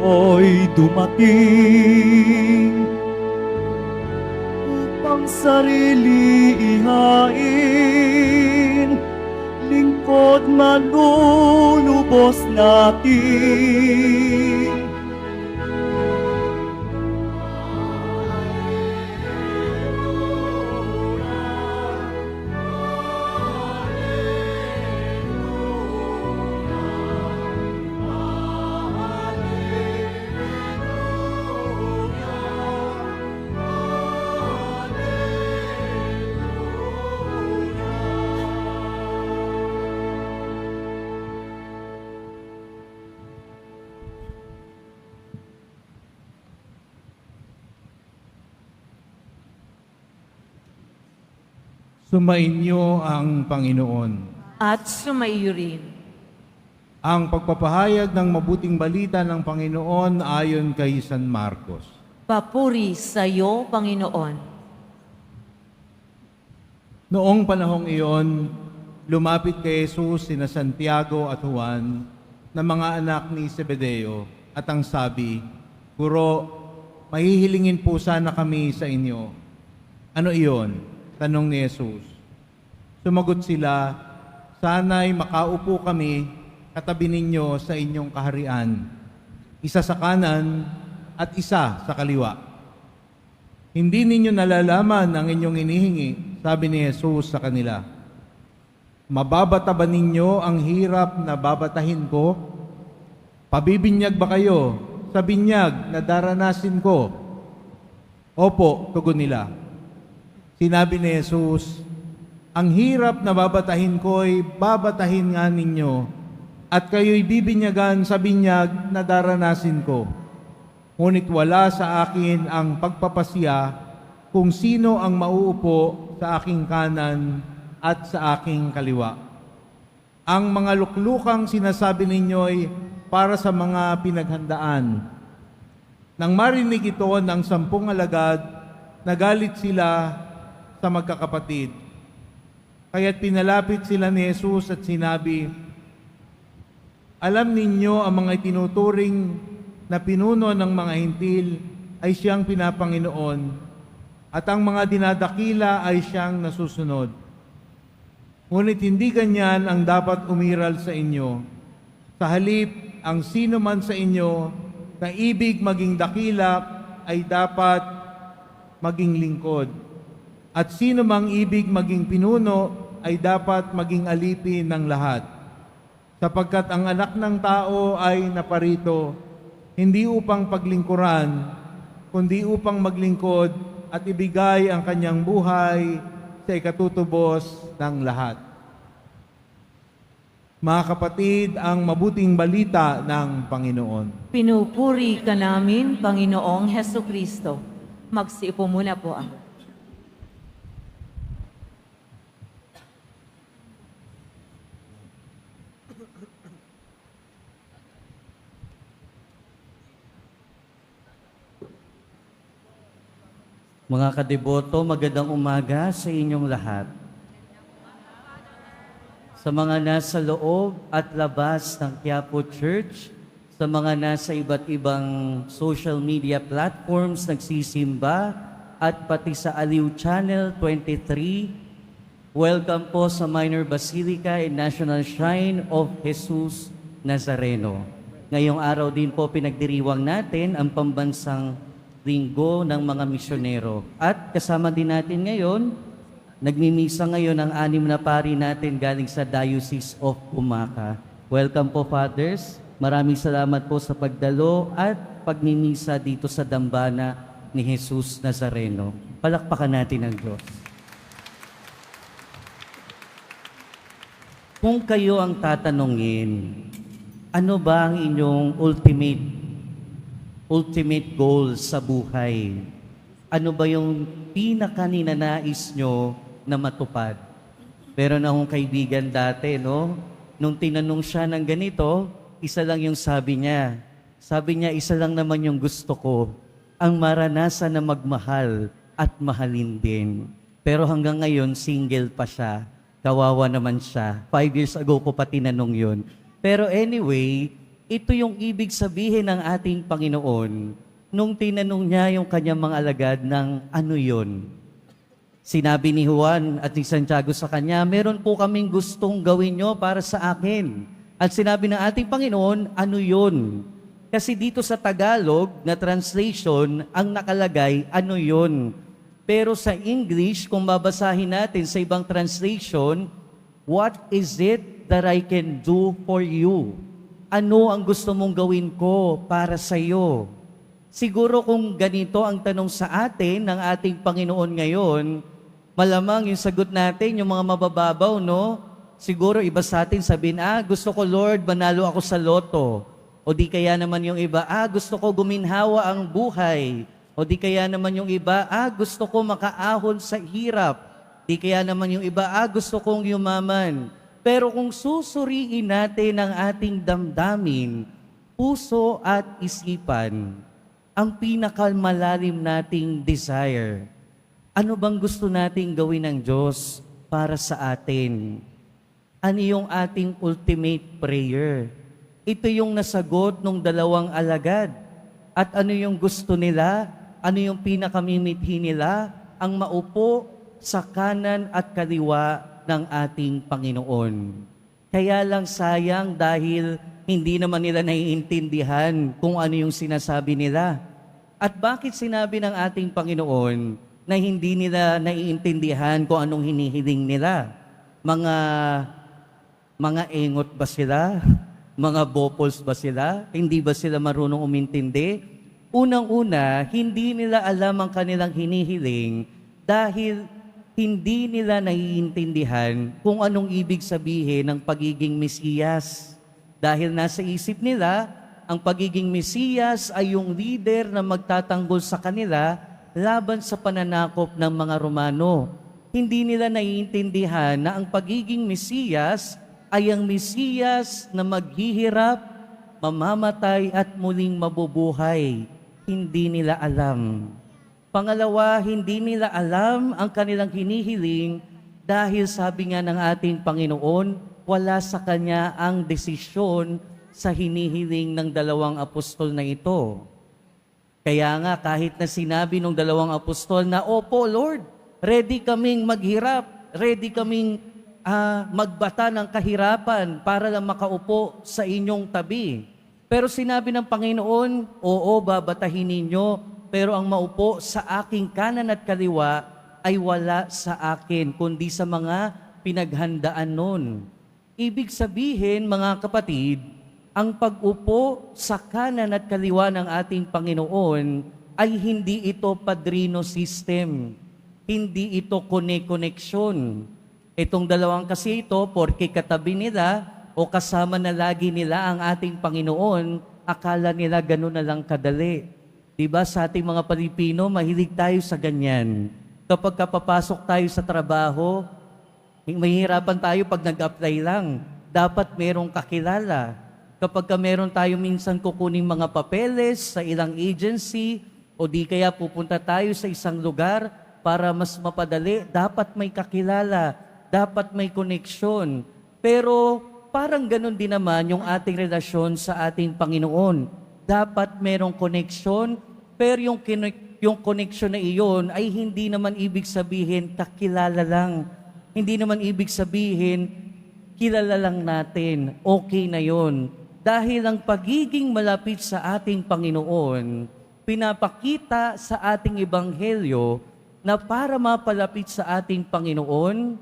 ako'y dumating upang sarili ihain, lingkod malulubos natin. Sumainyo ang Panginoon. At sumaiyo rin. Ang pagpapahayag ng mabuting balita ng Panginoon ayon kay San Marcos. Papuri sa iyo, Panginoon. Noong panahong iyon, lumapit kay Jesus sina Santiago at Juan na mga anak ni Zebedeo at ang sabi, "Guro, mahihilingin po sana kami sa inyo." "Ano iyon?" tanong ni Jesus. Sumagot sila, "Sana'y makaupo kami katabi ninyo sa inyong kaharian, isa sa kanan at isa sa kaliwa. Hindi ninyo nalalaman ang inyong inihingi," sabi ni Jesus sa kanila. "Mababata ba ninyo ang hirap na babatahin ko? Pabibinyag ba kayo sa binyag na daranasin ko?" "Opo," tugon nila. Sinabi ni Jesus, "Ang hirap na babatahin ko'y babatahin nga ninyo, at kayo'y bibinyagan sa binyag na daranasin ko. Ngunit wala sa akin ang pagpapasya kung sino ang mauupo sa aking kanan at sa aking kaliwa. Ang mga luklukang sinasabi ninyo'y para sa mga pinaghandaan." Nang marinig ito ng 10 alagad, nagalit sila sa magkakapatid. Kaya't pinalapit sila ni Jesus at sinabi, "Alam ninyo ang mga itinuturing na pinuno ng mga hintil ay siyang pinapanginoon, at ang mga dinadakila ay siyang nasusunod. Ngunit hindi ganyan ang dapat umiral sa inyo. Sa halip, ang sino man sa inyo na ibig maging dakila ay dapat maging lingkod. At sino mang ibig maging pinuno ay dapat maging alipin ng lahat. Sapagkat ang anak ng tao ay naparito, hindi upang paglingkuran, kundi upang maglingkod at ibigay ang kanyang buhay sa ikatutubos ng lahat." Mga kapatid, ang mabuting balita ng Panginoon. Pinupuri ka namin, Panginoong Hesukristo. Magsiupo muna po ako. Mga kadeboto, magandang umaga sa inyong lahat. Sa mga nasa loob at labas ng Quiapo Church, sa mga nasa iba't ibang social media platforms nagsisimba, at pati sa Aliw Channel 23, welcome po sa Minor Basilica and National Shrine of Jesus Nazareno. Ngayong araw din po pinagdiriwang natin ang pambansang Linggo ng mga Misyonero. At kasama din natin ngayon, nagmimisa ngayon ang 6 na pari natin galing sa Diocese of Umaca. Welcome po, Fathers. Maraming salamat po sa pagdalo at pagmimisa dito sa dambana ni Jesus Nazareno. Palakpakan natin ang Diyos. Kung kayo ang tatanungin, ano ba ang inyong ultimate goal sa buhay? Ano ba yung pinaka-ninanais nyo na matupad? Pero na akong kaibigan dati, no? Nung tinanong siya ng ganito, isa lang yung sabi niya. Sabi niya, isa lang naman yung gusto ko, ang maranasan na magmahal at mahalin din. Pero hanggang ngayon, single pa siya. Kawawa naman siya. 5 years ago ko pa tinanong yun. Pero anyway, Ito yung ibig sabihin ng ating Panginoon nung tinanong niya yung kanyang mga alagad ng ano yun. Sinabi ni Juan at ni Santiago sa kanya, meron po kaming gustong gawin nyo para sa akin. At sinabi ng ating Panginoon, ano yun? Kasi dito sa Tagalog na translation, ang nakalagay, ano yun? Pero sa English, kung babasahin natin sa ibang translation, what is it that I can do for you? Ano ang gusto mong gawin ko para sa iyo? Siguro kung ganito ang tanong sa atin ng ating Panginoon ngayon, malamang yung sagot natin, yung mga mabababaw, no? Siguro iba sa atin sabihin, gusto ko Lord, manalo ako sa loto. O di kaya naman yung iba, gusto ko guminhawa ang buhay. O di kaya naman yung iba, gusto ko makaahon sa hirap. Di kaya naman yung iba, gusto kong yumaman. Pero kung susuriin natin ang ating damdamin, puso at isipan, ang pinakamalalim nating desire, ano bang gusto nating gawin ng Diyos para sa atin? Ano yung ating ultimate prayer? Ito yung nasagot ng dalawang alagad. At ano yung gusto nila? Ano yung pinakamimithi nila? Ang maupo sa kanan at kaliwa ng ating Panginoon. Kaya lang sayang dahil hindi naman nila naiintindihan kung ano yung sinasabi nila. At bakit sinabi ng ating Panginoon na hindi nila naiintindihan kung anong hinihiling nila? Mga engot ba sila? Mga bopols ba sila? Hindi ba sila marunong umintindi? Unang-una, hindi nila alam ang kanilang hinihiling dahil hindi nila naiintindihan kung anong ibig sabihin ng pagiging Mesiyas. Dahil nasa isip nila, ang pagiging Mesiyas ay yung leader na magtatanggol sa kanila laban sa pananakop ng mga Romano. Hindi nila naiintindihan na ang pagiging Mesiyas ay ang Mesiyas na maghihirap, mamamatay at muling mabubuhay. Hindi nila alam. Pangalawa, hindi nila alam ang kanilang hinihiling dahil sabi nga ng ating Panginoon, wala sa Kanya ang desisyon sa hinihiling ng dalawang apostol na ito. Kaya nga kahit na sinabi ng dalawang apostol na, Opo Lord, ready kaming maghirap, ready kaming magbata ng kahirapan para lang makaupo sa inyong tabi. Pero sinabi ng Panginoon, oo, babatahin ninyo, pero ang maupo sa aking kanan at kaliwa ay wala sa akin, kundi sa mga pinaghandaan nun. Ibig sabihin, mga kapatid, ang pag-upo sa kanan at kaliwa ng ating Panginoon ay hindi ito padrino system. Hindi ito kone-koneksyon. Itong dalawang kasi ito, porke katabi nila o kasama na lagi nila ang ating Panginoon, akala nila gano'n na lang kadali. Diba sa ating mga Pilipino, mahilig tayo sa ganyan. Kapag kapapasok tayo sa trabaho, mahihirapan tayo pag nag-apply lang. Dapat merong kakilala. Kapag meron tayo minsan kukuning mga papeles sa ilang agency, o di kaya pupunta tayo sa isang lugar para mas mapadali, dapat may kakilala, dapat may koneksyon. Pero parang ganun din naman yung ating relasyon sa ating Panginoon. Dapat merong koneksyon, pero yung koneksyon na iyon ay hindi naman ibig sabihin kakilala lang. Hindi naman ibig sabihin kilala lang natin, okay na yon. Dahil ang pagiging malapit sa ating Panginoon, pinapakita sa ating ebanghelyo na para mapalapit sa ating Panginoon,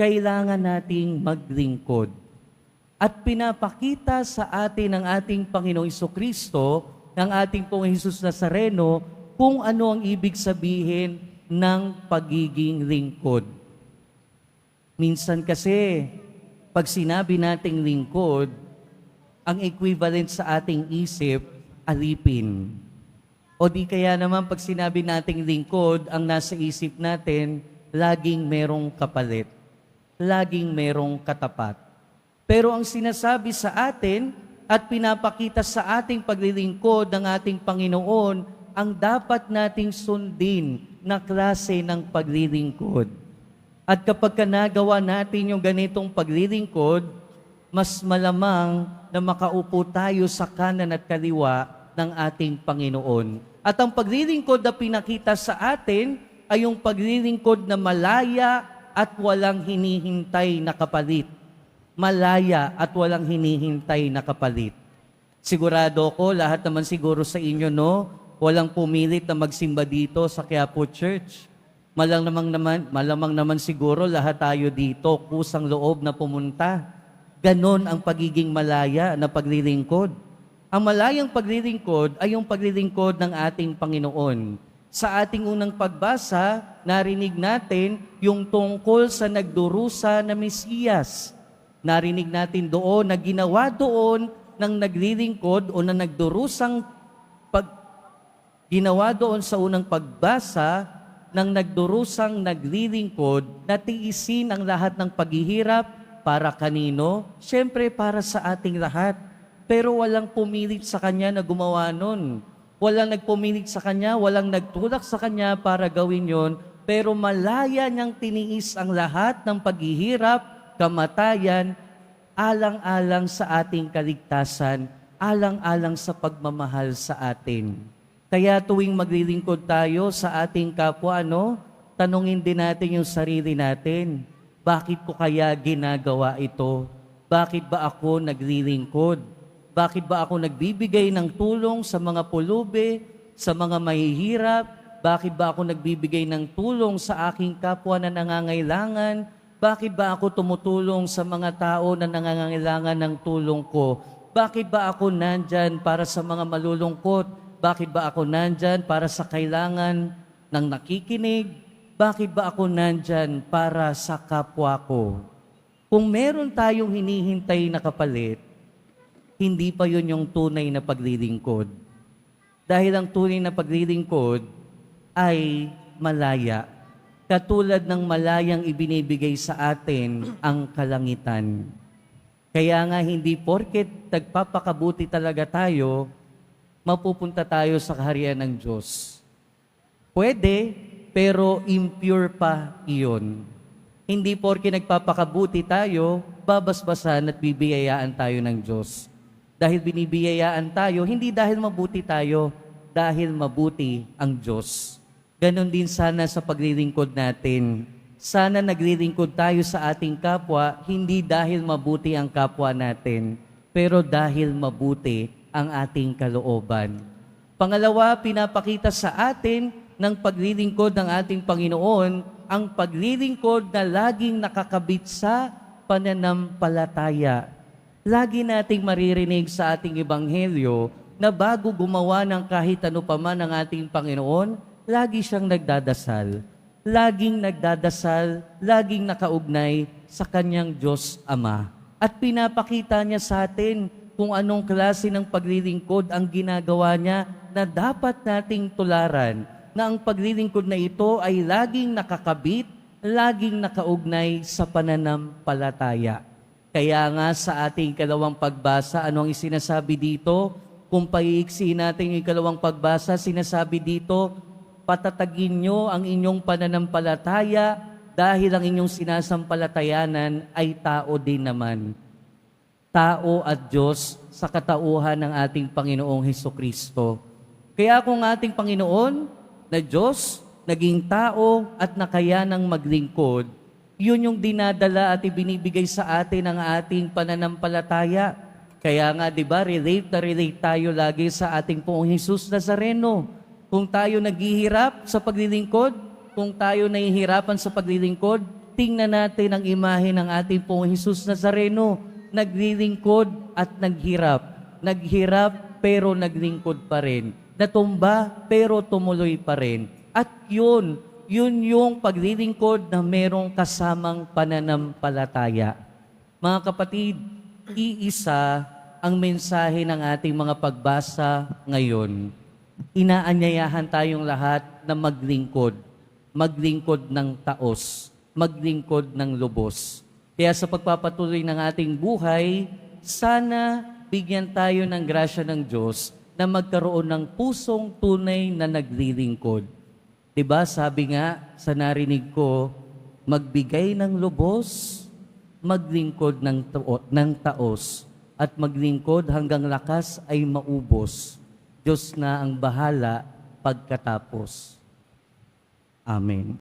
kailangan nating maglingkod. At pinapakita sa atin ng ating Panginoong Jesucristo, ng ating pong Jesus Nazareno, kung ano ang ibig sabihin ng pagiging lingkod. Minsan kasi, pag sinabi nating lingkod, ang equivalent sa ating isip, alipin. O di kaya naman pag sinabi nating lingkod, ang nasa isip natin, laging merong kapalit, laging merong katapat. Pero ang sinasabi sa atin at pinapakita sa ating paglilingkod ng ating Panginoon, ang dapat nating sundin na klase ng paglilingkod. At kapag nagawa natin yung ganitong paglilingkod, mas malamang na makaupo tayo sa kanan at kaliwa ng ating Panginoon. At ang paglilingkod na pinakita sa atin ay yung paglilingkod na malaya at walang hinihintay na kapalit. Malaya at walang hinihintay na kapalit. Sigurado ko, lahat naman siguro sa inyo, no? Walang pumilit na magsimba dito sa Quiapo Church. Malamang naman siguro lahat tayo dito, kusang loob na pumunta. Ganon ang pagiging malaya na paglilingkod. Ang malayang paglilingkod ay yung paglilingkod ng ating Panginoon. Sa ating unang pagbasa, narinig natin yung tungkol sa nagdurusa na Mesiyas. Narinig natin doon na ginawa doon ng naglilingkod o na ginawa doon sa unang pagbasa ng nagdurusang naglilingkod na tiisin ang lahat ng paghihirap. Para kanino? Siyempre para sa ating lahat. Pero walang pumilit sa Kanya na gumawa nun. Walang nagpumilit sa Kanya, walang nagtulak sa Kanya para gawin yon. Pero malaya niyang tiniis ang lahat ng paghihirap, kamatayan, alang-alang sa ating kaligtasan, alang-alang sa pagmamahal sa atin. Kaya tuwing maglilingkod tayo sa ating kapwa, tanungin din natin yung sarili natin. Bakit ko kaya ginagawa ito? Bakit ba ako naglilingkod? Bakit ba ako nagbibigay ng tulong sa mga pulubi, sa mga mahihirap? Bakit ba ako nagbibigay ng tulong sa aking kapwa na nangangailangan? Bakit ba ako tumutulong sa mga tao na nangangailangan ng tulong ko? Bakit ba ako nandyan para sa mga malulungkot? Bakit ba ako nandyan para sa kailangan ng nakikinig? Bakit ba ako nandyan para sa kapwa ko? Kung meron tayong hinihintay na kapalit, hindi pa yun yung tunay na paglilingkod. Dahil ang tunay na paglilingkod ay malaya. Katulad ng malayang ibinibigay sa atin ang kalangitan. Kaya nga hindi porket nagpapakabuti talaga tayo, mapupunta tayo sa kaharian ng Diyos. Pwede, pero impure pa iyon. Hindi porke nagpapakabuti tayo, babasbasan at bibiyayaan tayo ng Diyos. Dahil binibiyayaan tayo, hindi dahil mabuti tayo, dahil mabuti ang Diyos. Ganon din sana sa paglilingkod natin. Sana naglilingkod tayo sa ating kapwa, hindi dahil mabuti ang kapwa natin, pero dahil mabuti ang ating kalooban. Pangalawa, pinapakita sa atin ng paglilingkod ng ating Panginoon, ang paglilingkod na laging nakakabit sa pananampalataya. Lagi nating maririnig sa ating ebanghelyo na bago gumawa ng kahit ano pa man ng ating Panginoon, lagi siyang nagdadasal. Laging nagdadasal, laging nakaugnay sa kanyang Diyos Ama. At pinapakita niya sa atin kung anong klase ng paglilingkod ang ginagawa niya na dapat nating tularan, na ang paglilingkod na ito ay laging nakakabit, laging nakaugnay sa pananampalataya. Kaya nga sa ating ikalawang pagbasa, ano ang isinasabi dito? Kung paiiksi natin yung ikalawang pagbasa, sinasabi dito, patatagin nyo ang inyong pananampalataya dahil ang inyong sinasampalatayanan ay tao din naman. Tao at Diyos sa katauhan ng ating Panginoong Hesukristo. Kaya kung ating Panginoon na Diyos, naging tao at nakayanang maglingkod, yun yung dinadala at ibinibigay sa atin ang ating pananampalataya. Kaya nga, di ba, relate tayo lagi sa ating Poong Jesus Nazareno. Kung tayo naghihirap sa paglilingkod, kung tayo nahihirapan sa paglilingkod, tingnan natin ang imahe ng ating Poong Jesus Nazareno. Naglilingkod at naghirap. Naghirap pero naglingkod pa rin. Natumba pero tumuloy pa rin. At yun yung paglilingkod na merong kasamang pananampalataya. Mga kapatid, iisa ang mensahe ng ating mga pagbasa ngayon. Inaanyayahan tayong lahat na maglingkod. Maglingkod ng taos. Maglingkod ng lubos. Kaya sa pagpapatuloy ng ating buhay, sana bigyan tayo ng grasya ng Diyos na magkaroon ng pusong tunay na naglilingkod. Diba, sabi nga sa narinig ko, magbigay ng lubos, maglingkod ng taos at maglingkod hanggang lakas ay maubos. Diyos na ang bahala pagkatapos. Amen.